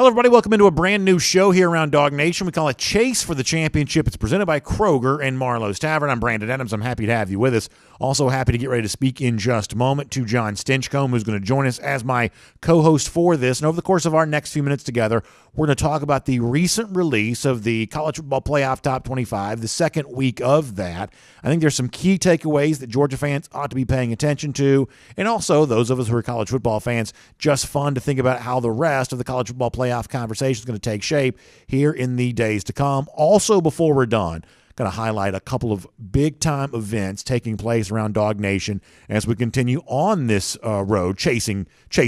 Hello, everybody. Welcome into a brand new show here around Dog Nation. We call it Chase for the Championship. It's presented by Kroger and Marlowe's Tavern. I'm Brandon Adams. I'm happy to have you with us. Also happy to get ready to speak in just a moment to John Stinchcomb, who's going to join us as my co-host for this. And over the course of our next few minutes together, we're going to talk about the recent release of the College Football Playoff Top 25, the second week of that. I think there's some key takeaways that Georgia fans ought to be paying attention to, and also those of us who are college football fans, just fun to think about how the rest of the college football playoff conversation is going to take shape here in the days to come. Also, before we're done, going to highlight a couple of big-time events taking place around Dog Nation as we continue on this road, chase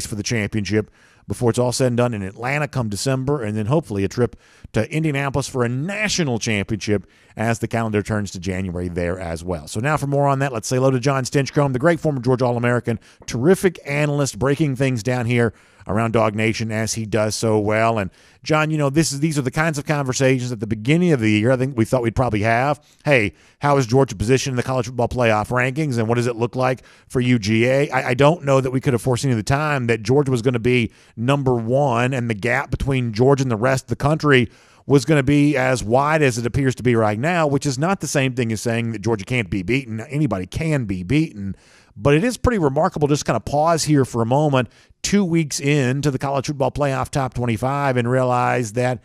for the championship, before it's all said and done in Atlanta come December, and then hopefully a trip to Indianapolis for a national championship as the calendar turns to January there as well. So now for more on that, let's say hello to John Stinchcomb, the great former Georgia All-American, terrific analyst, breaking things down here around Dog Nation as he does so well. And John, you know, these are the kinds of conversations at the beginning of the year I think we thought we'd probably have. Hey, how is Georgia positioned in the college football playoff rankings, and what does it look like for UGA? I don't know that we could have foreseen at the time that Georgia was going to be number one, and the gap between Georgia and the rest of the country was going to be as wide as it appears to be right now, which is not the same thing as saying that Georgia can't be beaten. Anybody can be beaten. But it is pretty remarkable just kind of pause here for a moment 2 weeks into the College Football Playoff Top 25 and realize that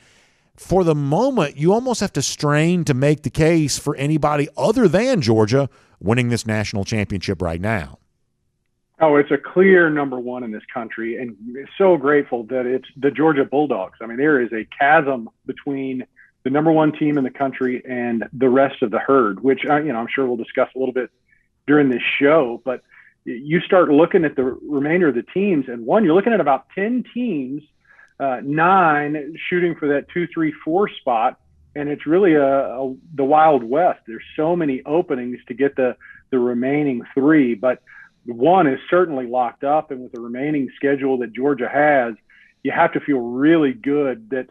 for the moment you almost have to strain to make the case for anybody other than Georgia winning this national championship right now. Oh, it's a clear number one in this country, and so grateful that it's the Georgia Bulldogs. I mean, there is a chasm between the number one team in the country and the rest of the herd, which I'm sure we'll discuss a little bit during this show. But you start looking at the remainder of the teams, and you're looking at about 10 teams, 9 shooting for that 2, 3, 4 spot, and it's really the Wild West. There's so many openings to get the remaining 3, but one is certainly locked up, and with the remaining schedule that Georgia has, you have to feel really good that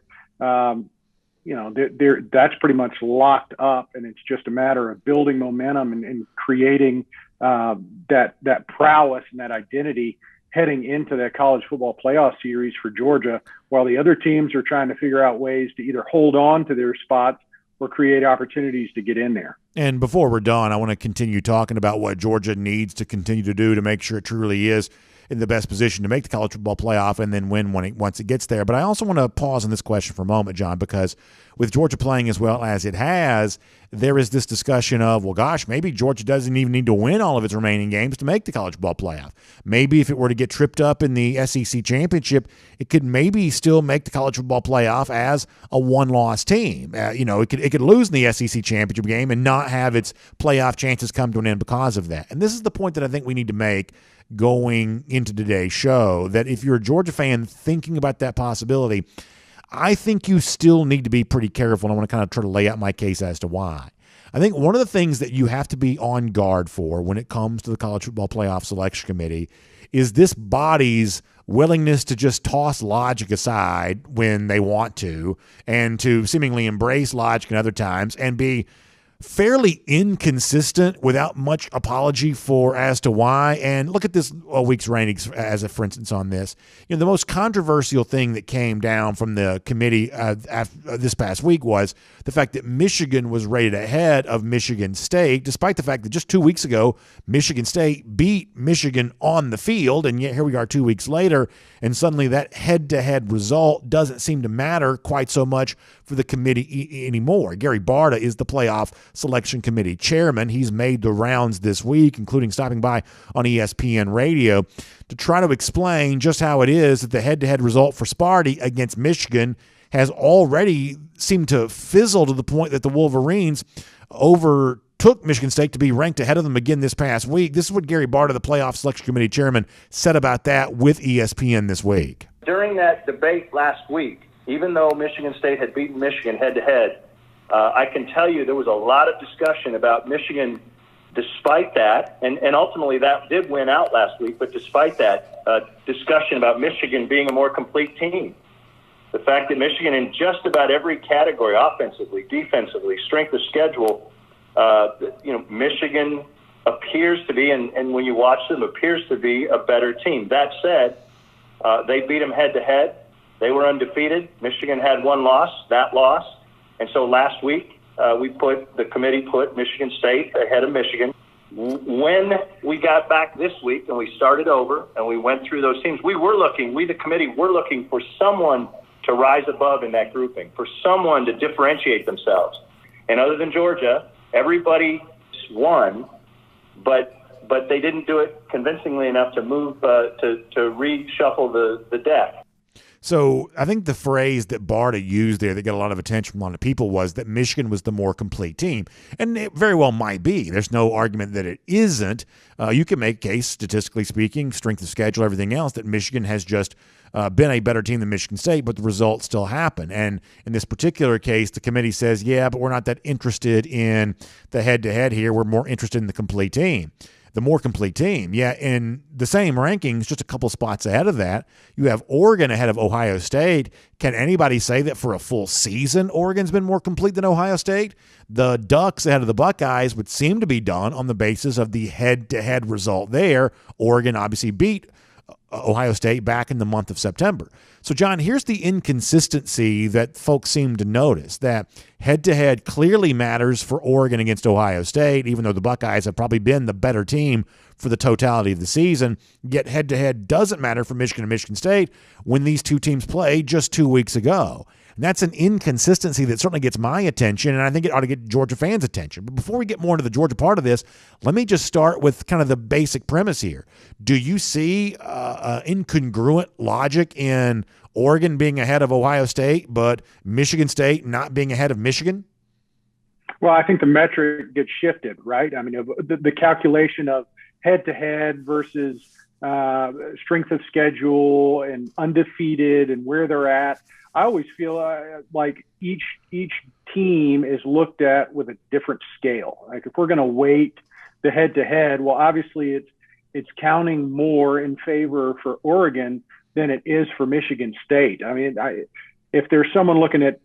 that's pretty much locked up, and it's just a matter of building momentum and creating that prowess and that identity heading into that college football playoff series for Georgia, while the other teams are trying to figure out ways to either hold on to their spots or create opportunities to get in there. And before we're done, I want to continue talking about what Georgia needs to continue to do to make sure it truly is in the best position to make the college football playoff and then win once it gets there. But I also want to pause on this question for a moment, John, because with Georgia playing as well as it has, there is this discussion of, well, gosh, maybe Georgia doesn't even need to win all of its remaining games to make the college football playoff. Maybe if it were to get tripped up in the SEC championship, it could maybe still make the college football playoff as a one-loss team. It could lose in the SEC championship game and not have its playoff chances come to an end because of that. And this is the point that I think we need to make going into today's show, that if you're a Georgia fan thinking about that possibility, I think you still need to be pretty careful, and I want to kind of try to lay out my case as to why. I think one of the things that you have to be on guard for when it comes to the College Football Playoff Selection Committee is this body's willingness to just toss logic aside when they want to, and to seemingly embrace logic in other times and be fairly inconsistent without much apology as to why. And look at this week's rankings as a for instance on this. The most controversial thing that came down from the committee this past week was the fact that Michigan was rated ahead of Michigan State, despite the fact that just 2 weeks ago, Michigan State beat Michigan on the field. And yet here we are 2 weeks later, and suddenly that head-to-head result doesn't seem to matter quite so much for the committee anymore. Gary Barta is the playoff selection committee chairman. He's made the rounds this week, including stopping by on ESPN radio to try to explain just how it is that the head-to-head result for Sparty against Michigan has already seemed to fizzle to the point that the Wolverines overtook Michigan State to be ranked ahead of them again this past week. This is what Gary Barta, the playoff selection committee chairman, said about that with ESPN this week. During that debate last week, even though Michigan State had beaten Michigan head-to-head, I can tell you there was a lot of discussion about Michigan despite that, and ultimately that did win out last week, but despite that, discussion about Michigan being a more complete team. The fact that Michigan in just about every category, offensively, defensively, strength of schedule, Michigan appears to be, and when you watch them, appears to be a better team. That said, they beat them head-to-head. They were undefeated. Michigan had one loss, that loss. And so last week, the committee put Michigan State ahead of Michigan. When we got back this week and we started over and we went through those teams, the committee were looking for someone to rise above in that grouping, for someone to differentiate themselves. And other than Georgia, everybody won, but they didn't do it convincingly enough to move to reshuffle the deck. So I think the phrase that Barta used there that got a lot of attention from a lot of people was that Michigan was the more complete team. And it very well might be. There's no argument that it isn't. You can make a case, statistically speaking, strength of schedule, everything else, that Michigan has just been a better team than Michigan State, but the results still happen. And in this particular case, the committee says, yeah, but we're not that interested in the head-to-head here. We're more interested in the complete team. The more complete team. Yeah, in the same rankings, just a couple spots ahead of that, you have Oregon ahead of Ohio State. Can anybody say that for a full season Oregon's been more complete than Ohio State? The Ducks ahead of the Buckeyes would seem to be done on the basis of the head-to-head result there. Oregon obviously beat Ohio State back in the month of September. So, John, here's the inconsistency that folks seem to notice, that head-to-head clearly matters for Oregon against Ohio State, even though the Buckeyes have probably been the better team for the totality of the season, yet head-to-head doesn't matter for Michigan and Michigan State when these two teams played just 2 weeks ago. And that's an inconsistency that certainly gets my attention, and I think it ought to get Georgia fans' attention. But before we get more into the Georgia part of this, let me just start with kind of the basic premise here. Do you see incongruent logic in Oregon being ahead of Ohio State, but Michigan State not being ahead of Michigan? Well, I think the metric gets shifted, right? I mean, the calculation of head-to-head versus strength of schedule and undefeated and where they're at. I always feel like each team is looked at with a different scale. Like if we're going to weight the head-to-head, well, obviously it's counting more in favor for Oregon than it is for Michigan State. I mean, if there's someone looking at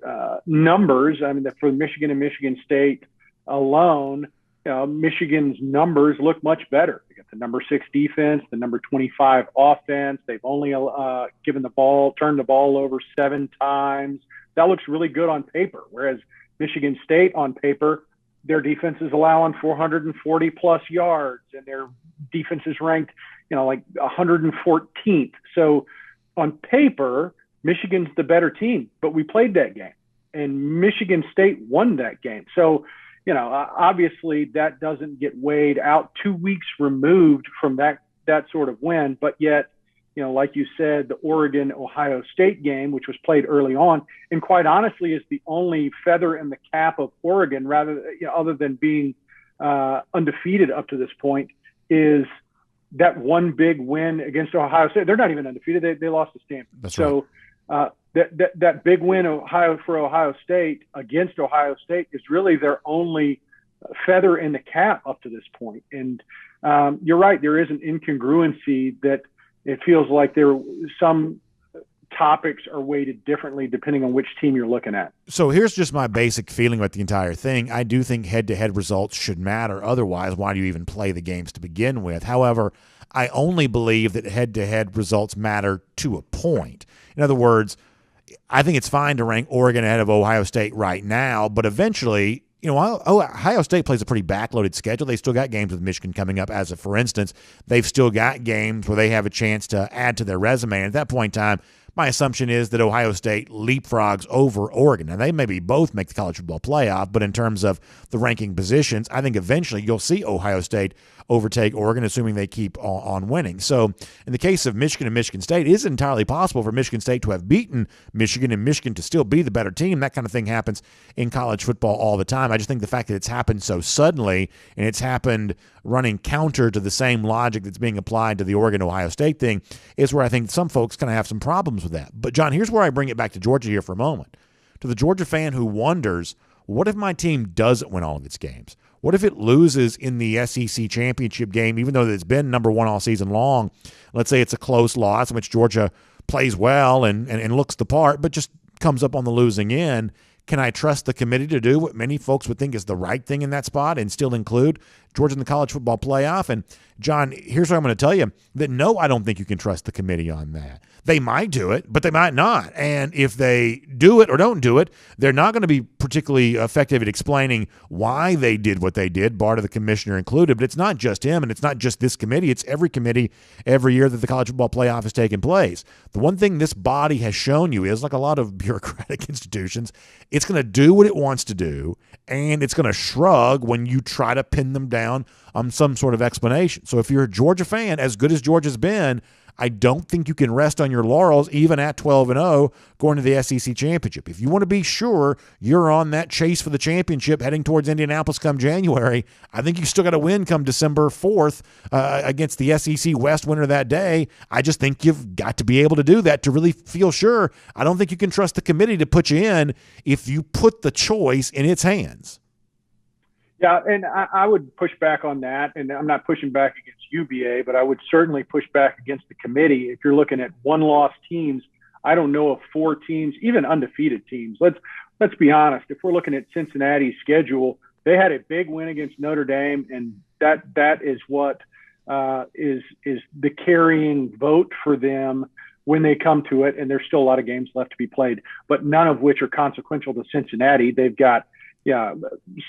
numbers, I mean, for Michigan and Michigan State alone, Michigan's numbers look much better. They got the number 6 defense, the number 25 offense. They've only turned the ball over 7 times. That looks really good on paper. Whereas Michigan State on paper, their defense is allowing 440 plus yards, and their defense is ranked, like 114th. So on paper, Michigan's the better team, but we played that game, and Michigan State won that game. So, obviously that doesn't get weighed out 2 weeks removed from that sort of win. But yet, like you said, the Oregon-Ohio State game, which was played early on, and quite honestly is the only feather in the cap of Oregon, other than being undefeated up to this point, is that one big win against Ohio State. They're not even undefeated. They lost to Stanford. That's right. So that big win for Ohio State against Ohio State is really their only feather in the cap up to this point. And you're right, there is an incongruency that it feels like some topics are weighted differently depending on which team you're looking at. So here's just my basic feeling about the entire thing. I do think head-to-head results should matter. Otherwise, why do you even play the games to begin with? However, I only believe that head-to-head results matter to a point. In other words, I think it's fine to rank Oregon ahead of Ohio State right now, but eventually, Ohio State plays a pretty backloaded schedule. They still got games with Michigan coming up. As for instance, they've still got games where they have a chance to add to their resume. And at that point in time, my assumption is that Ohio State leapfrogs over Oregon. And they maybe both make the college football playoff, but in terms of the ranking positions, I think eventually you'll see Ohio State overtake Oregon, assuming they keep on winning. So in the case of Michigan and Michigan State, it is entirely possible for Michigan State to have beaten Michigan and Michigan to still be the better team. That kind of thing happens in college football all the time. I just think the fact that it's happened so suddenly and it's happened running counter to the same logic that's being applied to the Oregon-Ohio State thing is where I think some folks kind of have some problems with that. But, John, here's where I bring it back to Georgia here for a moment. To the Georgia fan who wonders, what if my team doesn't win all of its games? What if it loses in the SEC championship game, even though it's been number one all season long? Let's say it's a close loss in which Georgia plays well and looks the part, but just comes up on the losing end. Can I trust the committee to do what many folks would think is the right thing in that spot and still include Georgia in the college football playoff. And, John, here's what I'm going to tell you, that no, I don't think you can trust the committee on that. They might do it, but they might not. And if they do it or don't do it, they're not going to be particularly effective at explaining why they did what they did, bar to the commissioner included. But it's not just him, and it's not just this committee. It's every committee every year that the college football playoff has taken place. The one thing this body has shown you is, like a lot of bureaucratic institutions, it's going to do what it wants to do, and it's going to shrug when you try to pin them down on some sort of explanation. So if you're a Georgia fan, as good as Georgia's been, I don't think you can rest on your laurels even at 12-0 going to the SEC championship. If you want to be sure you're on that chase for the championship heading towards Indianapolis come January, I think you still got to win come December 4th against the SEC West winner that day. I just think you've got to be able to do that to really feel sure. I don't think you can trust the committee to put you in if you put the choice in its hands. Yeah, and I would push back on that, and I'm not pushing back against UVA, but I would certainly push back against the committee. If you're looking at one-loss teams, I don't know of 4 teams, even undefeated teams. Let's be honest. If we're looking at Cincinnati's schedule, they had a big win against Notre Dame, and that is what is the carrying vote for them when they come to it. And there's still a lot of games left to be played, but none of which are consequential to Cincinnati. They've got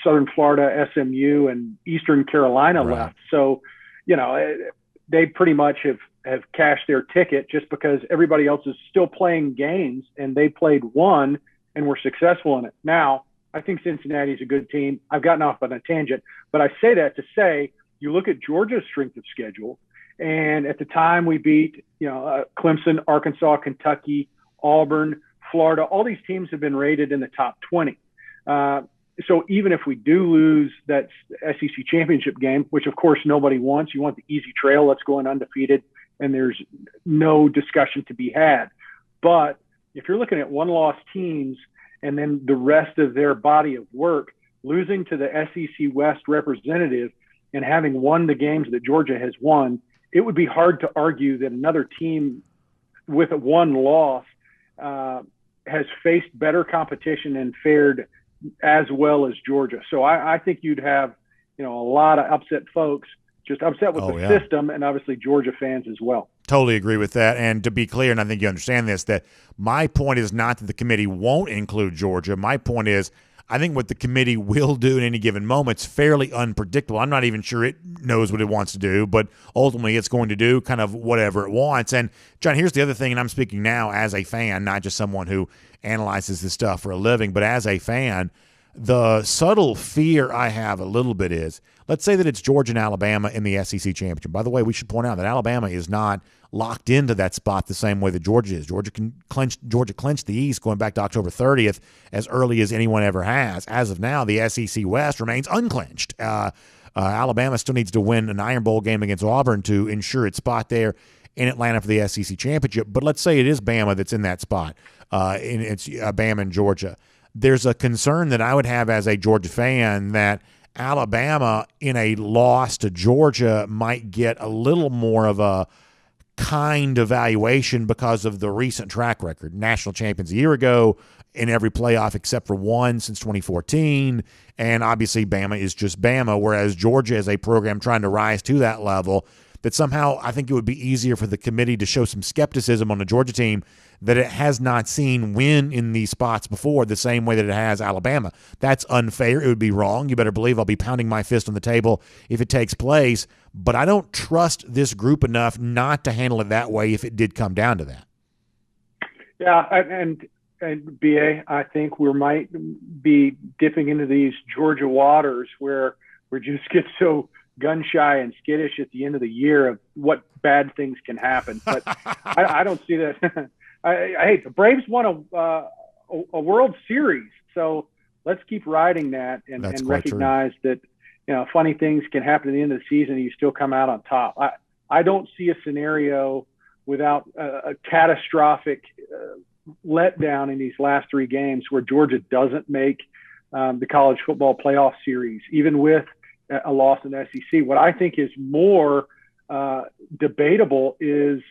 Southern Florida, SMU, and Eastern Carolina left. So, they pretty much have cashed their ticket just because everybody else is still playing games, and they played one and were successful in it. Now, I think Cincinnati's a good team. I've gotten off on a tangent, but I say that to say you look at Georgia's strength of schedule, and at the time we beat, Clemson, Arkansas, Kentucky, Auburn, Florida. All these teams have been rated in the top 20. So even if we do lose that SEC championship game, which of course nobody wants, you want the easy trail, let's go undefeated, and there's no discussion to be had. But if you're looking at one-loss teams and then the rest of their body of work, losing to the SEC West representative and having won the games that Georgia has won, it would be hard to argue that another team with a one loss has faced better competition and fared as well as Georgia. So I think you'd have, a lot of upset folks, just upset with the system, and obviously Georgia fans as well. Totally agree with that. And to be clear, and I think you understand this, that my point is not that the committee won't include Georgia. My point is I think what the committee will do in any given moment is fairly unpredictable. I'm not even sure it knows what it wants to do, but ultimately it's going to do kind of whatever it wants. And, John, here's the other thing, and I'm speaking now as a fan, not just someone who analyzes this stuff for a living, but as a fan, the subtle fear I have a little bit is, let's say that it's Georgia and Alabama in the SEC championship. By the way, we should point out that Alabama is not locked into that spot the same way that Georgia is. Georgia clinched the East going back to October 30th as early as anyone ever has. As of now, the SEC West remains unclinched. Alabama still needs to win an Iron Bowl game against Auburn to ensure its spot there in Atlanta for the SEC championship. But let's say it is Bama that's in that spot. It's Bama and Georgia. There's a concern that I would have as a Georgia fan that Alabama in a loss to Georgia might get a little more of a kind evaluation because of the recent track record. National champions a year ago in every playoff except for one since 2014. And obviously Bama is just Bama, whereas Georgia is a program trying to rise to that level, that somehow I think it would be easier for the committee to show some skepticism on the Georgia team that it has not seen win in these spots before the same way that it has Alabama. That's unfair. It would be wrong. You better believe I'll be pounding my fist on the table if it takes place. But I don't trust this group enough not to handle it that way if it did come down to that. Yeah, and BA, I think we might be dipping into these Georgia waters where we just get so gun-shy and skittish at the end of the year of what bad things can happen. But I don't see that. I hate the Braves won a World Series, so let's keep riding that and recognize that funny things can happen at the end of the season and you still come out on top. I don't see a scenario without a catastrophic letdown in these last 3 games where Georgia doesn't make the college football playoff series, even with a loss in the SEC. What I think is more debatable is,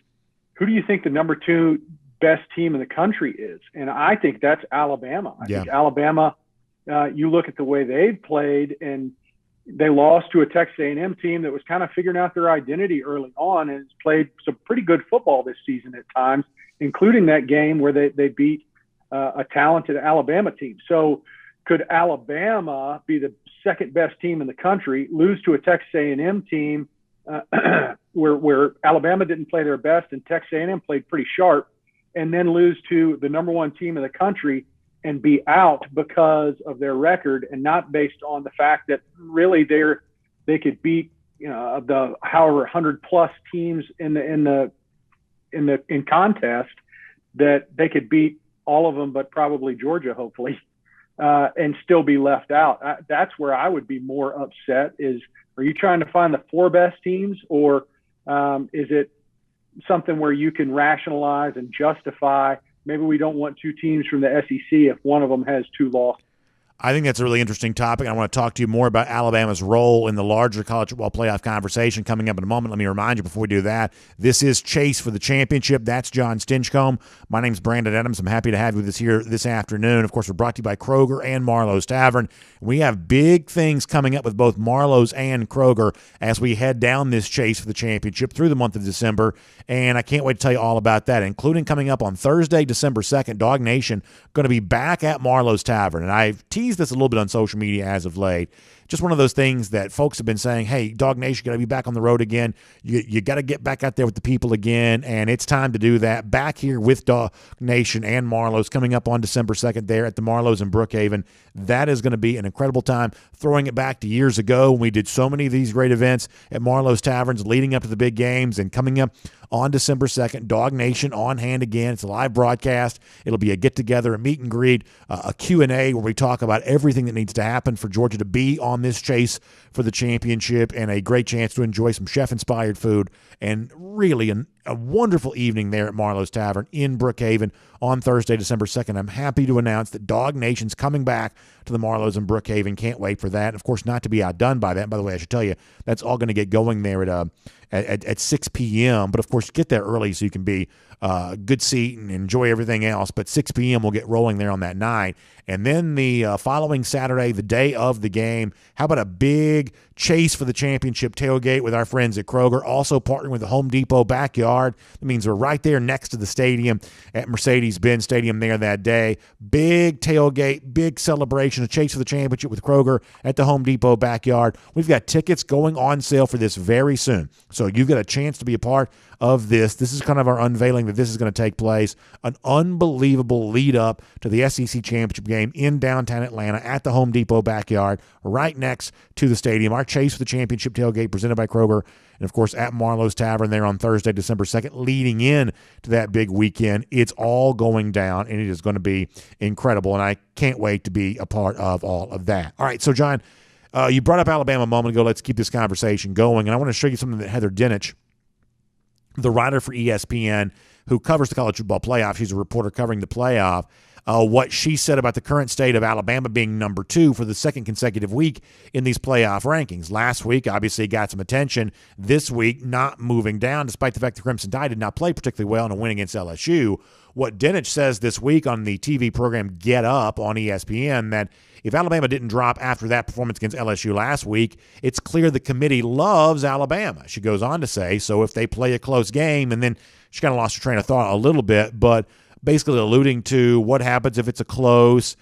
who do you think the number 2 best team in the country is? And I think that's Alabama. I think Alabama, you look at the way they've played, and They lost to a Texas A&M team that was kind of figuring out their identity early on and has played some pretty good football this season at times, including that game where they beat a talented Alabama team. So could Alabama be the second best team in the country, lose to a Texas A&M team where Alabama didn't play their best and Texas A&M played pretty sharp, and then lose to the number one team in the country and be out because of their record and not based on the fact that really they could beat, the however 100+ teams in contest, that they could beat all of them but probably Georgia, hopefully, and still be left out. That's where I would be more upset. Are you trying to find the 4 best teams, or is it something where you can rationalize and justify maybe we don't want 2 teams from the SEC if one of them has 2 losses? I think that's a really interesting topic. I want to talk to you more about Alabama's role in the larger college football playoff conversation coming up in a moment. Let me remind you before we do that, this is Chase for the Championship. That's John Stinchcomb. My name's Brandon Adams. I'm happy to have you with us here this afternoon. Of course, we're brought to you by Kroger and Marlowe's Tavern. We have big things coming up with both Marlowe's and Kroger as we head down this Chase for the Championship through the month of December, and I can't wait to tell you all about that, including coming up on Thursday, December 2nd, Dog Nation going to be back at Marlowe's Tavern, and I've teased this a little bit on social media as of late. Just one of those things that folks have been saying, hey, Dog Nation, got to be back on the road again. You got to get back out there with the people again, and it's time to do that. Back here with Dog Nation and Marlowe's coming up on December 2nd there at the Marlowe's in Brookhaven. That is going to be an incredible time. Throwing it back to years ago when we did so many of these great events at Marlowe's Taverns leading up to the big games, and coming up on December 2nd, Dog Nation on hand again. It's a live broadcast. It'll be a get-together, a meet and greet, a Q&A where we talk about everything that needs to happen for Georgia to be on this chase for the championship, and a great chance to enjoy some chef-inspired food, and really a wonderful evening there at Marlowe's Tavern in Brookhaven on Thursday, December 2nd. I'm happy to announce that Dog Nation's coming back to the Marlowe's in Brookhaven. Can't wait for that. Of course, not to be outdone by that. By the way, I should tell you, that's all going to get going there at 6 p.m. But, of course, get there early so you can be good seat and enjoy everything else. But 6 p.m. we'll get rolling there on that night. And then the following Saturday, the day of the game, how about a big chase for the championship tailgate with our friends at Kroger, also partnering with the Home Depot backyard. That means we're right there next to the stadium at Mercedes-Benz Stadium there that day. Big tailgate, big celebration, a chase for the championship with Kroger at the Home Depot backyard. We've got tickets going on sale for this very soon. So you've got a chance to be a part of this. This is kind of our unveiling that this is going to take place. An unbelievable lead up to the SEC championship game in downtown Atlanta at the Home Depot backyard, right next to the stadium. Our chase for the championship tailgate presented by Kroger, and of course at Marlowe's Tavern there on Thursday, December 2nd, leading in to that big weekend. It's all going down, and it is going to be incredible, and I can't wait to be a part of all of that. All right, so John, you brought up Alabama a moment ago. Let's keep this conversation going, and I want to show you something that Heather Dinich, the writer for ESPN who covers the college football playoff, she's a reporter covering the playoff, what she said about the current state of Alabama being number 2 for the second consecutive week in these playoff rankings. Last week, obviously, got some attention. This week, not moving down, despite the fact the Crimson Tide did not play particularly well in a win against LSU. What Dinich says this week on the TV program Get Up on ESPN, that if Alabama didn't drop after that performance against LSU last week, it's clear the committee loves Alabama. She goes on to say, so if they play a close game, and then she kind of lost her train of thought a little bit, but basically alluding to what happens if it's a close,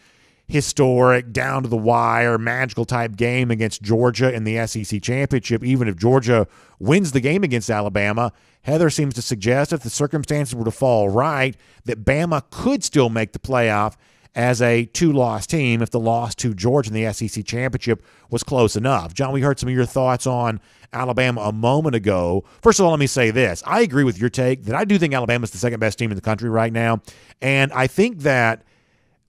historic, down to the wire, magical type game against Georgia in the SEC championship. Even if Georgia wins the game against Alabama, Heather seems to suggest if the circumstances were to fall right, that Bama could still make the playoff as a 2-loss team if the loss to Georgia in the SEC championship was close enough. John, we heard some of your thoughts on Alabama a moment ago. First of all, let me say this. I agree with your take that I do think Alabama's the second best team in the country right now. And I think that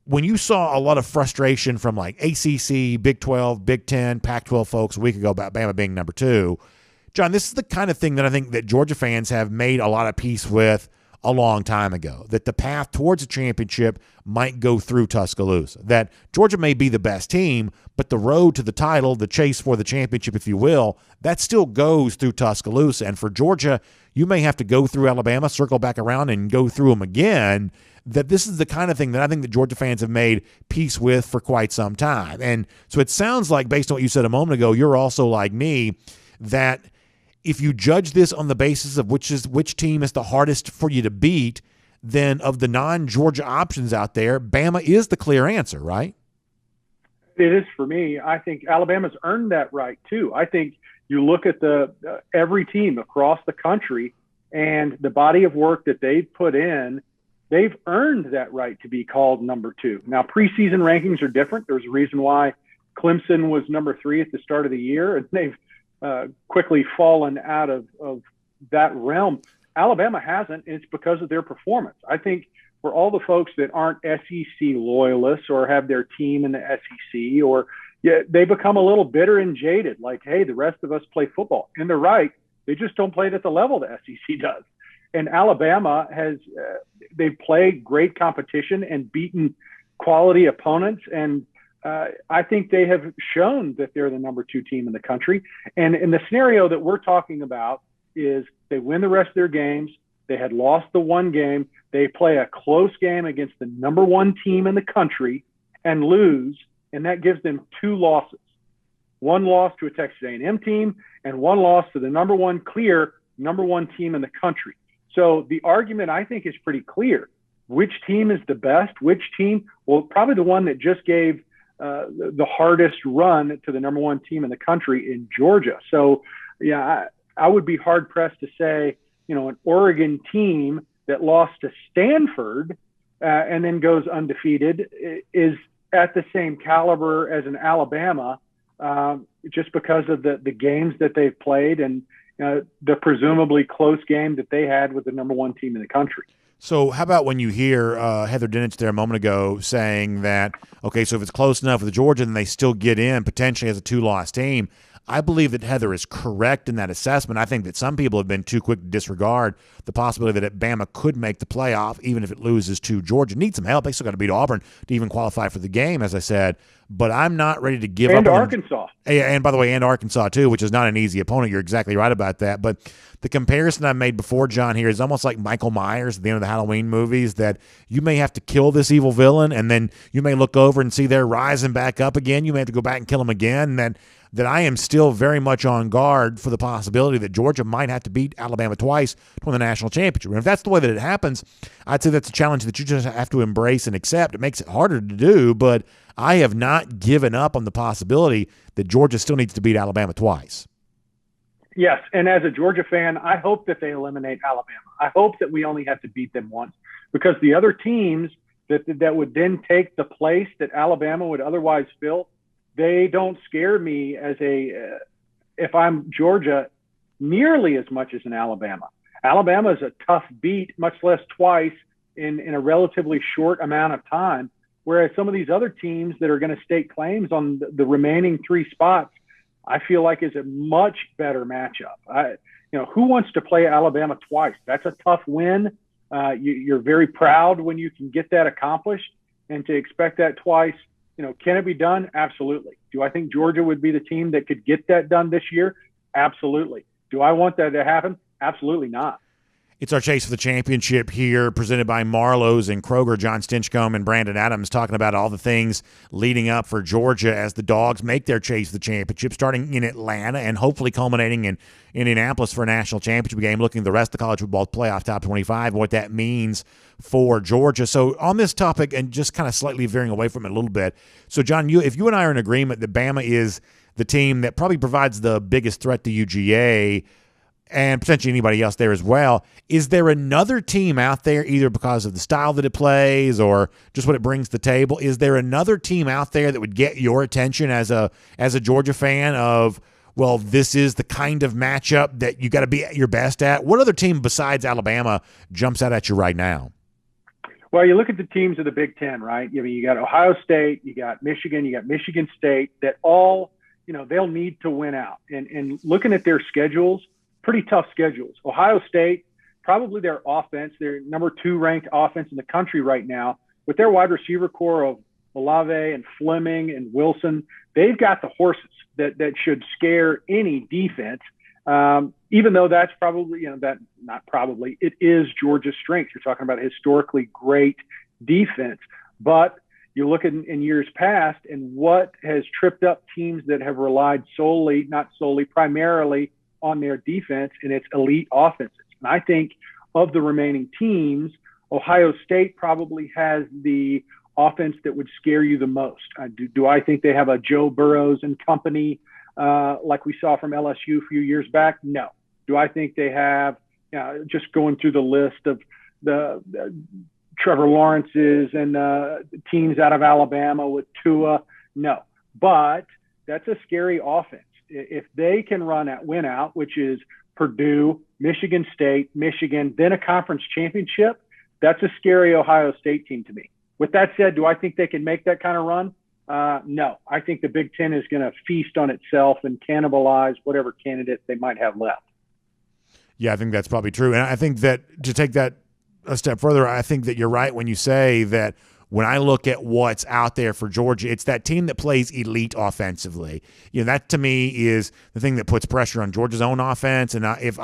when you saw a lot of frustration from like ACC, Big 12, Big 10, Pac-12 folks a week ago about Bama being number 2, John, this is the kind of thing that I think that Georgia fans have made a lot of peace with a long time ago, that the path towards a championship might go through Tuscaloosa, that Georgia may be the best team, but the road to the title, the chase for the championship, if you will, that still goes through Tuscaloosa. And for Georgia, you may have to go through Alabama, circle back around, and go through them again. That this is the kind of thing that I think that Georgia fans have made peace with for quite some time. And so it sounds like, based on what you said a moment ago, you're also like me, that if you judge this on the basis of which team is the hardest for you to beat, then of the non-Georgia options out there, Bama is the clear answer, right? It is for me. I think Alabama's earned that right too. I think you look at every team across the country and the body of work that they've put in, they've earned that right to be called number 2. Now, preseason rankings are different. There's a reason why Clemson was number 3 at the start of the year, and they've quickly fallen out of that realm. Alabama hasn't, and it's because of their performance. I think for all the folks that aren't SEC loyalists or have their team in the SEC, or they become a little bitter and jaded, like, hey, the rest of us play football. And they're right. They just don't play it at the level the SEC does. And Alabama has they've played great competition and beaten quality opponents. And I think they have shown that they're the number 2 team in the country. And in the scenario that we're talking about is they win the rest of their games. They had lost the one game. They play a close game against the number 1 team in the country and lose. And that gives them 2 losses. 1 loss to a Texas A&M team and 1 loss to the number 1 team in the country. So the argument, I think, is pretty clear. Which team is the best? Which team? Well, probably the one that just gave the hardest run to the number 1 team in the country in Georgia. So, yeah, I would be hard-pressed to say, an Oregon team that lost to Stanford and then goes undefeated is at the same caliber as an Alabama just because of the games that they've played and the presumably close game that they had with the number 1 team in the country. So how about when you hear Heather Dinich there a moment ago saying that, okay, so if it's close enough with Georgia, then they still get in potentially as a 2-loss team. I believe that Heather is correct in that assessment. I think that some people have been too quick to disregard the possibility that Bama could make the playoff even if it loses to Georgia. Needs some help. They still got to beat Auburn to even qualify for the game, as I said. But I'm not ready to give up. And Arkansas. And by the way, and Arkansas too, which is not an easy opponent. You're exactly right about that. But the comparison I made before, John, here is almost like Michael Myers at the end of the Halloween movies, that you may have to kill this evil villain and then you may look over and see they're rising back up again. You may have to go back and kill them again. And then that I am still very much on guard for the possibility that Georgia might have to beat Alabama twice to win the national championship. And if that's the way that it happens, I'd say that's a challenge that you just have to embrace and accept. It makes it harder to do, but I have not given up on the possibility that Georgia still needs to beat Alabama twice. Yes, and as a Georgia fan, I hope that they eliminate Alabama. I hope that we only have to beat them once, because the other teams that would then take the place that Alabama would otherwise fill, they don't scare me as if I'm Georgia nearly as much as an Alabama. Alabama is a tough beat, much less twice in a relatively short amount of time, whereas some of these other teams that are going to stake claims on the remaining 3 spots, I feel like is a much better matchup. Who wants to play Alabama twice? That's a tough win. You're very proud when you can get that accomplished, and to expect that twice, can it be done? Absolutely. Do I think Georgia would be the team that could get that done this year? Absolutely. Do I want that to happen? Absolutely not. It's our chase for the championship here, presented by Marlowe's and Kroger. John Stinchcomb and Brandon Adams talking about all the things leading up for Georgia as the Dogs make their chase for the championship, starting in Atlanta and hopefully culminating in Indianapolis for a national championship game, looking at the rest of the college football playoff top 25 and what that means for Georgia. So on this topic, and just kind of slightly veering away from it a little bit, so John, if you and I are in agreement that Bama is the team that probably provides the biggest threat to UGA, and potentially anybody else there as well, is there another team out there, either because of the style that it plays or just what it brings to the table? Is there another team out there that would get your attention as a Georgia fan of, well, this is the kind of matchup that you got to be at your best at? What other team besides Alabama jumps out at you right now? Well, you look at the teams of the Big Ten, right? You got Ohio State, you got Michigan, you got Michigan State, that all, they'll need to win out. And looking at their schedules, pretty tough schedules. Ohio State, probably their offense, their number 2 ranked offense in the country right now, with their wide receiver core of Olave and Fleming and Wilson. They've got the horses that should scare any defense. Even though that's probably, it is Georgia's strength. You're talking about historically great defense. But you look at in years past and what has tripped up teams that have relied primarily on their defense and its elite offenses. And I think of the remaining teams, Ohio State probably has the offense that would scare you the most. Do I think they have a Joe Burrows and company like we saw from LSU a few years back? No. Do I think they have, just going through the list of the Trevor Lawrence's and teams out of Alabama with Tua? No. But that's a scary offense. If they can win out, which is Purdue, Michigan State, Michigan, then a conference championship, that's a scary Ohio State team to me. With that said, do I think they can make that kind of run? No. I think the Big Ten is going to feast on itself and cannibalize whatever candidates they might have left. Yeah, I think that's probably true. And I think that to take that a step further, I think that you're right when you say that when I look at what's out there for Georgia, it's that team that plays elite offensively. That to me is the thing that puts pressure on Georgia's own offense. And if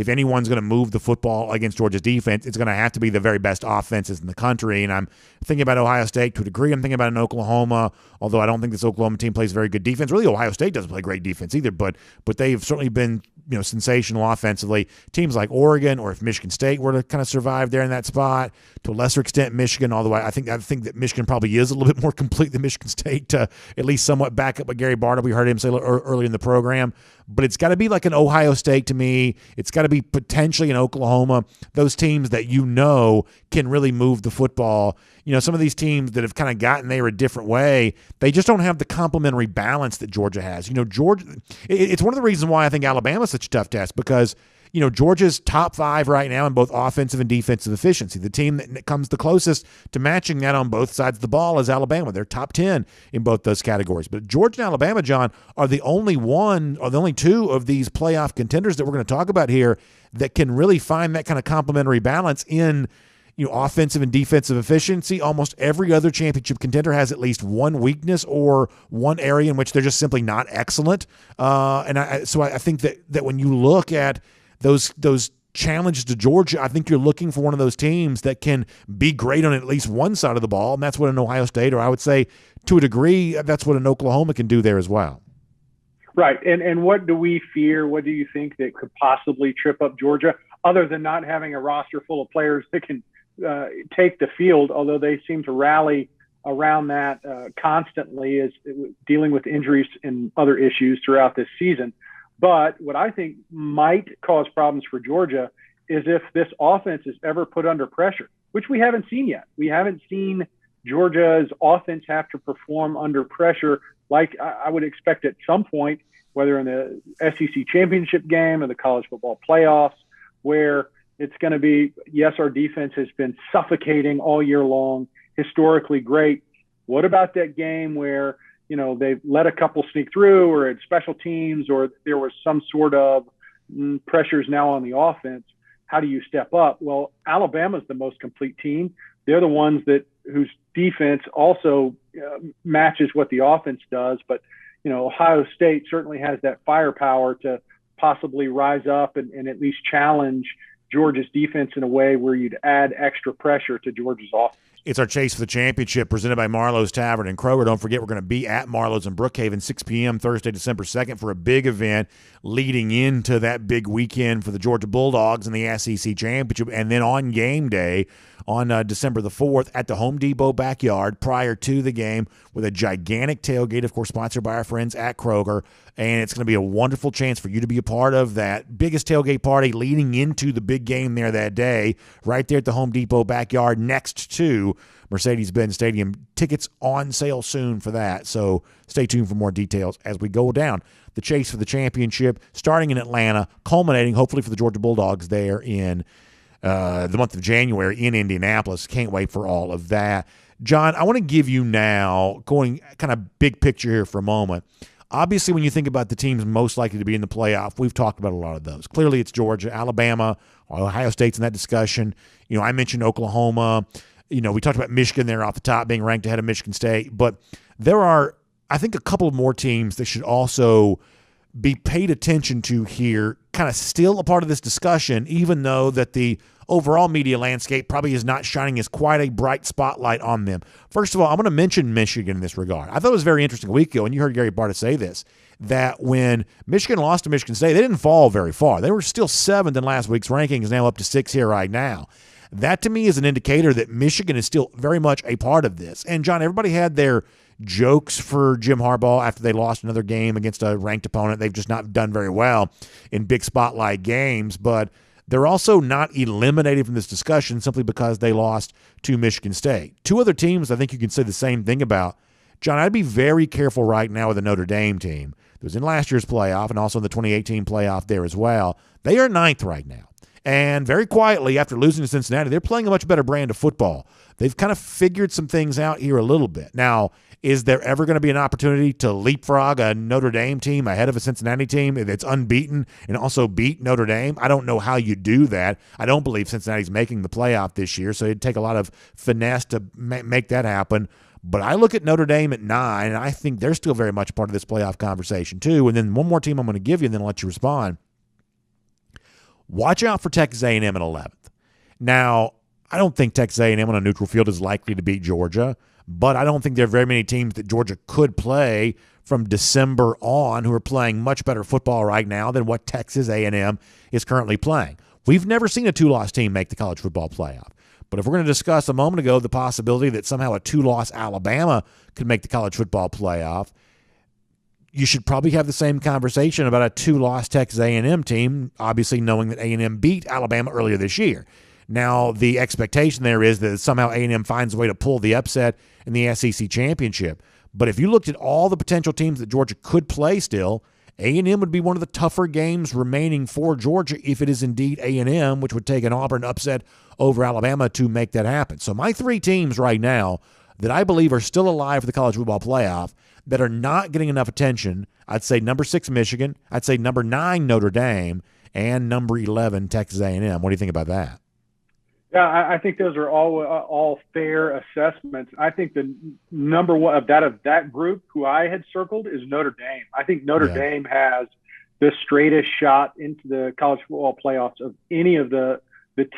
anyone's going to move the football against Georgia's defense, it's going to have to be the very best offenses in the country. And I'm thinking about Ohio State to a degree. I'm thinking about an Oklahoma, although I don't think this Oklahoma team plays very good defense. Really, Ohio State doesn't play great defense either, but they've certainly been sensational offensively. Teams like Oregon, or if Michigan State were to kind of survive there in that spot, to a lesser extent Michigan, although I think that Michigan probably is a little bit more complete than Michigan State to at least somewhat back up what Gary Barta. We heard him say earlier in the program. But it's got to be like an Ohio State to me. It's got to be potentially an Oklahoma, those teams that can really move the football. Some of these teams that have kind of gotten there a different way, they just don't have the complementary balance that Georgia has. Georgia, it's one of the reasons why I think Alabama's such a tough test, because Georgia's top 5 right now in both offensive and defensive efficiency. The team that comes the closest to matching that on both sides of the ball is Alabama. They're top 10 in both those categories. But Georgia and Alabama, John, are the only 2 of these playoff contenders that we're going to talk about here that can really find that kind of complementary balance in offensive and defensive efficiency. Almost every other championship contender has at least one weakness or one area in which they're just simply not excellent. So I think that when you look at those challenges to Georgia, I think you're looking for one of those teams that can be great on at least one side of the ball, and that's what an Ohio State, or I would say to a degree, that's what an Oklahoma can do there as well. Right. And what do we fear? What do you think that could possibly trip up Georgia, other than not having a roster full of players that can take the field, although they seem to rally around that constantly, as dealing with injuries and other issues throughout this season. But what I think might cause problems for Georgia is if this offense is ever put under pressure, which we haven't seen yet. We haven't seen Georgia's offense have to perform under pressure like I would expect at some point, whether in the SEC championship game or the college football playoffs, where it's going to be, yes, our defense has been suffocating all year long, historically great. What about that game where they've let a couple sneak through, or at special teams, or there was some sort of pressures now on the offense? How do you step up? Well, Alabama's the most complete team. They're the ones whose defense also matches what the offense does. But, Ohio State certainly has that firepower to possibly rise up and at least challenge Georgia's defense in a way where you'd add extra pressure to Georgia's offense. It's our Chase for the Championship presented by Marlowe's Tavern in Kroger. Don't forget, we're going to be at Marlowe's in Brookhaven 6 p.m. Thursday, December 2nd for a big event leading into that big weekend for the Georgia Bulldogs in the SEC Championship. And then on game day on December the 4th at the Home Depot backyard prior to the game with a gigantic tailgate, of course, sponsored by our friends at Kroger. And it's going to be a wonderful chance for you to be a part of that biggest tailgate party leading into the big game there that day, right there at the Home Depot backyard next to Mercedes-Benz Stadium. Tickets on sale soon for that, so stay tuned for more details as we go down the chase for the championship, starting in Atlanta, culminating hopefully for the Georgia Bulldogs there in the month of January in Indianapolis. Can't wait for all of that. John, I want to give you now, going kind of big picture here for a moment, Obviously, when you think about the teams most likely to be in the playoff, we've talked about a lot of those. Clearly, it's Georgia, Alabama, Ohio State's in that discussion. I mentioned Oklahoma. We talked about Michigan there off the top being ranked ahead of Michigan State. But there are, I think, a couple of more teams that should also be paid attention to here, kind of still a part of this discussion, even though that the overall media landscape probably is not shining as quite a bright spotlight on them. First of all, I'm going to mention Michigan in this regard. I thought it was very interesting a week ago, and you heard Gary Barta say this, that when Michigan lost to Michigan State, they didn't fall very far. They were still 7th in last week's rankings, now up to 6 here right now. That, to me, is an indicator that Michigan is still very much a part of this. And, John, everybody had their jokes for Jim Harbaugh after they lost another game against a ranked opponent. They've just not done very well in big spotlight games, but they're also not eliminated from this discussion simply because they lost to Michigan State. Two other teams I think you can say the same thing about. John, I'd be very careful right now with the Notre Dame team. It was in last year's playoff and also in the 2018 playoff there as well. They are 9th right now. And very quietly, after losing to Cincinnati, they're playing a much better brand of football. They've kind of figured some things out here a little bit. Now, is there ever going to be an opportunity to leapfrog a Notre Dame team ahead of a Cincinnati team that's unbeaten and also beat Notre Dame? I don't know how you do that. I don't believe Cincinnati's making the playoff this year, so it'd take a lot of finesse to make that happen. But I look at Notre Dame at 9, and I think they're still very much part of this playoff conversation too. And then one more team I'm going to give you and then I'll let you respond. Watch out for Texas A&M at 11th. Now, I don't think Texas A&M on a neutral field is likely to beat Georgia, but I don't think there are very many teams that Georgia could play from December on who are playing much better football right now than what Texas A&M is currently playing. We've never seen a 2-loss team make the college football playoff. But if we're going to discuss a moment ago the possibility that somehow a 2-loss Alabama could make the college football playoff, you should probably have the same conversation about a 2-loss Texas A&M team, obviously knowing that A&M beat Alabama earlier this year. Now, the expectation there is that somehow A&M finds a way to pull the upset in the SEC championship. But if you looked at all the potential teams that Georgia could play still, A&M would be one of the tougher games remaining for Georgia if it is indeed A&M, which would take an Auburn upset over Alabama to make that happen. So my 3 teams right now that I believe are still alive for the college football playoff that are not getting enough attention, I'd say number 6, Michigan. I'd say number 9, Notre Dame, and number 11, Texas A&M. What do you think about that? Yeah, I think those are all fair assessments. I think the number one of that group who I had circled is Notre Dame. I think Notre Dame has the straightest shot into the college football playoffs of any of the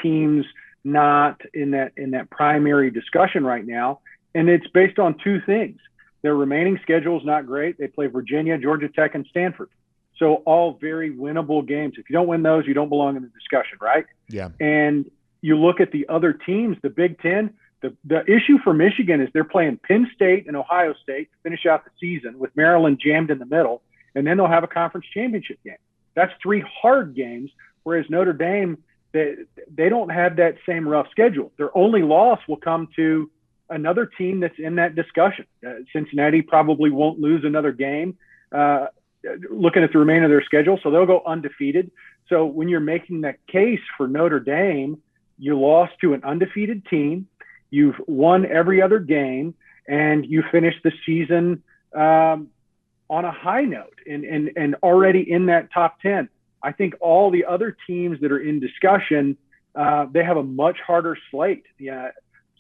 teams not in that primary discussion right now, and it's based on 2 things. Their remaining schedule is not great. They play Virginia, Georgia Tech, and Stanford. So all very winnable games. If you don't win those, you don't belong in the discussion, right? Yeah. And you look at the other teams, the Big Ten, the issue for Michigan is they're playing Penn State and Ohio State to finish out the season with Maryland jammed in the middle, and then they'll have a conference championship game. That's 3 hard games, whereas Notre Dame, they don't have that same rough schedule. Their only loss will come to another team that's in that discussion. Cincinnati probably won't lose another game looking at the remainder of their schedule, so they'll go undefeated. So when you're making that case for Notre Dame, you lost to an undefeated team, you've won every other game, and you finished the season on a high note and already in that top 10. I think all the other teams that are in discussion, they have a much harder slate. Yeah,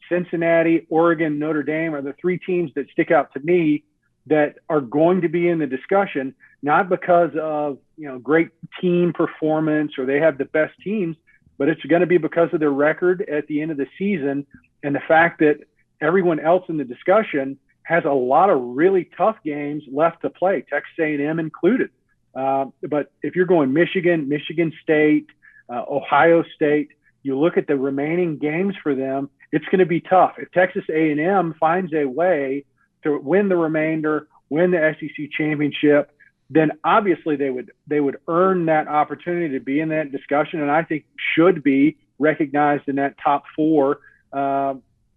Cincinnati, Oregon, Notre Dame are the 3 teams that stick out to me that are going to be in the discussion, not because of great team performance or they have the best teams, but it's going to be because of their record at the end of the season and the fact that everyone else in the discussion has a lot of really tough games left to play, Texas A&M included. But if you're going Michigan, Michigan State, Ohio State, you look at the remaining games for them, it's going to be tough. If Texas A&M finds a way to win the remainder, win the SEC championship, then obviously they would earn that opportunity to be in that discussion, and I think should be recognized in that top 4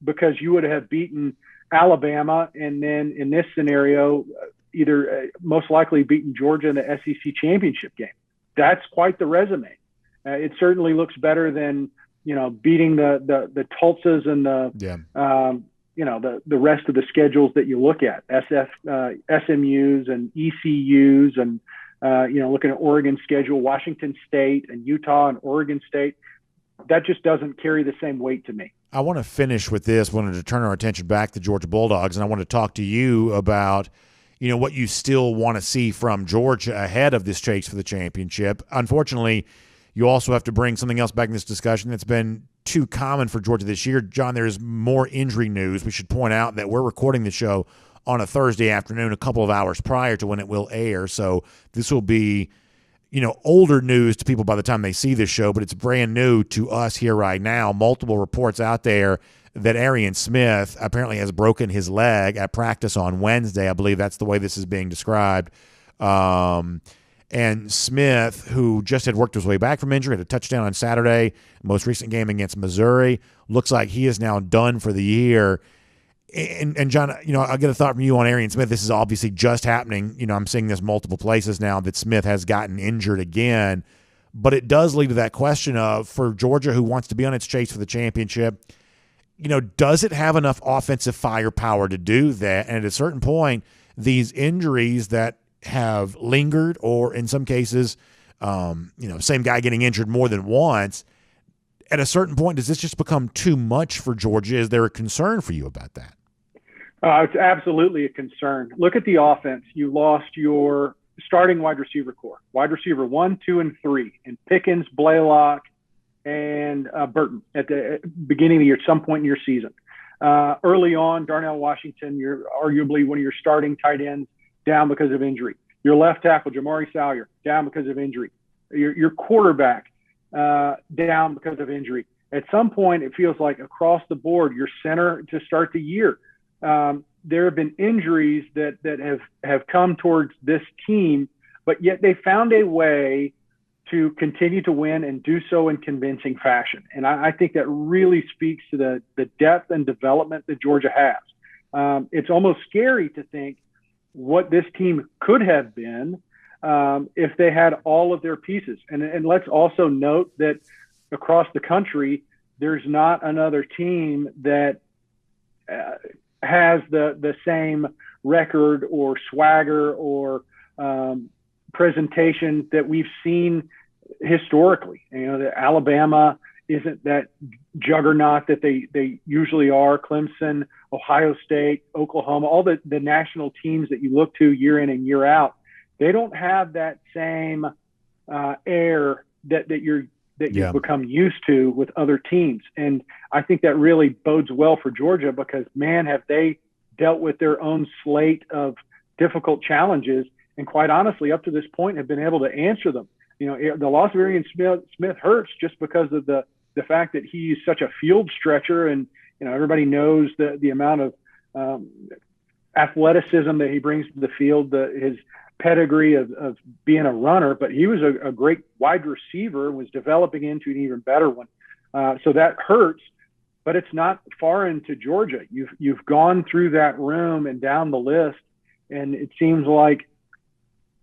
because you would have beaten Alabama, and then in this scenario, either most likely beaten Georgia in the SEC championship game. That's quite the resume. It certainly looks better than beating the Tulsas and the rest of the schedules that you look at, SMUs and ECUs, and looking at Oregon's schedule, Washington State and Utah and Oregon State, that just doesn't carry the same weight to me. I want to finish with this. Wanted to turn our attention back to Georgia Bulldogs, and I want to talk to you about what you still want to see from Georgia ahead of this chase for the championship. Unfortunately, you also have to bring something else back in this discussion that's been too common for Georgia this year. John, there's more injury news. We should point out that we're recording the show on a Thursday afternoon, a couple of hours prior to when it will air. So this will be, older news to people by the time they see this show, but it's brand new to us here right now. Multiple reports out there that Arian Smith apparently has broken his leg at practice on Wednesday. I believe that's the way this is being described. And Smith, who just had worked his way back from injury, had a touchdown on Saturday, most recent game against Missouri, looks like he is now done for the year. And John, I'll get a thought from you on Arian Smith. This is obviously just happening. I'm seeing this multiple places now that Smith has gotten injured again. But it does lead to that question of, for Georgia, who wants to be on its chase for the championship, does it have enough offensive firepower to do that? And at a certain point, these injuries that have lingered, or in some cases, same guy getting injured more than once, at a certain point, does this just become too much for Georgia? Is there a concern for you about that? It's absolutely a concern. Look at the offense. You lost your starting wide receiver core, wide receiver 1, 2, and 3, and Pickens, Blaylock, and Burton at the beginning of the year, some point in your season. Early on, Darnell Washington, you're arguably one of your starting tight ends, down because of injury. Your left tackle, Jamari Salyer, down because of injury. Your quarterback, down because of injury. At some point, it feels like across the board, your center to start the year, there have been injuries that have come towards this team, but yet they found a way to continue to win and do so in convincing fashion. And I think that really speaks to the depth and development that Georgia has. It's almost scary to think what this team could have been if they had all of their pieces. And let's also note that across the country, there's not another team that has the same record or swagger or presentation that we've seen historically. That Alabama isn't that juggernaut that they usually are. Clemson, Ohio State, Oklahoma, all the national teams that you look to year in and year out, they don't have that same air that you've become used to with other teams. And I think that really bodes well for Georgia, because, man, have they dealt with their own slate of difficult challenges, and quite honestly, up to this point, have been able to answer them. The loss of Arian Smith hurts just because of the fact that he's such a field stretcher, and everybody knows the amount of athleticism that he brings to the field, his pedigree of being a runner, but he was a great wide receiver, was developing into an even better one. So that hurts, but it's not foreign to Georgia. You've gone through that room and down the list, and it seems like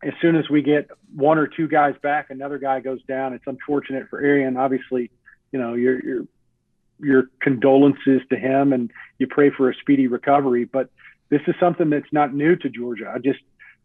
as soon as we get one or two guys back, another guy goes down. It's unfortunate for Arian. Obviously, your condolences to him, and you pray for a speedy recovery. But this is something that's not new to Georgia. I just,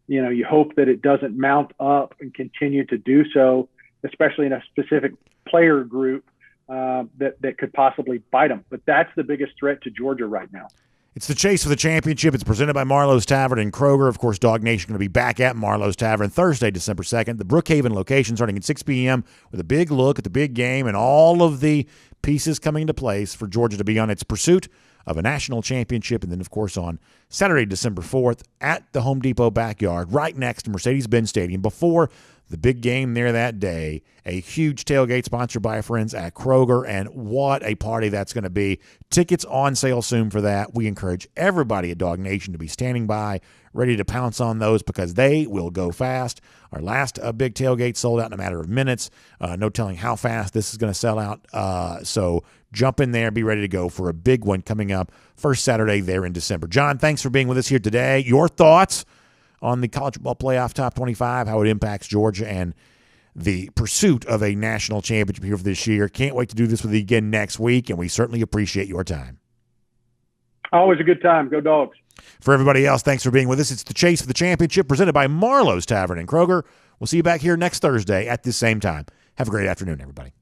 you hope that it doesn't mount up and continue to do so, especially in a specific player group that could possibly bite them. But that's the biggest threat to Georgia right now. It's the chase for the championship. It's presented by Marlowe's Tavern in Kroger. Of course, Dog Nation going to be back at Marlowe's Tavern Thursday, December 2nd. The Brookhaven location starting at 6 p.m. with a big look at the big game and all of the pieces coming into place for Georgia to be on its pursuit of a national championship. And then, of course, on Saturday, December 4th at the Home Depot backyard, right next to Mercedes-Benz Stadium, before the big game there that day, a huge tailgate sponsored by our friends at Kroger, and what a party that's going to be. Tickets on sale soon for that. We encourage everybody at Dog Nation to be standing by, ready to pounce on those, because they will go fast. Our last big tailgate sold out in a matter of minutes. No telling how fast this is going to sell out. So jump in there, be ready to go for a big one coming up first Saturday there in December. John, thanks for being with us here today. Your thoughts on the College Football Playoff Top 25, how it impacts Georgia and the pursuit of a national championship here for this year. Can't wait to do this with you again next week, and we certainly appreciate your time. Always a good time. Go Dogs. For everybody else, thanks for being with us. It's the Chase for the Championship presented by Marlowe's Tavern in Kroger. We'll see you back here next Thursday at this same time. Have a great afternoon, everybody.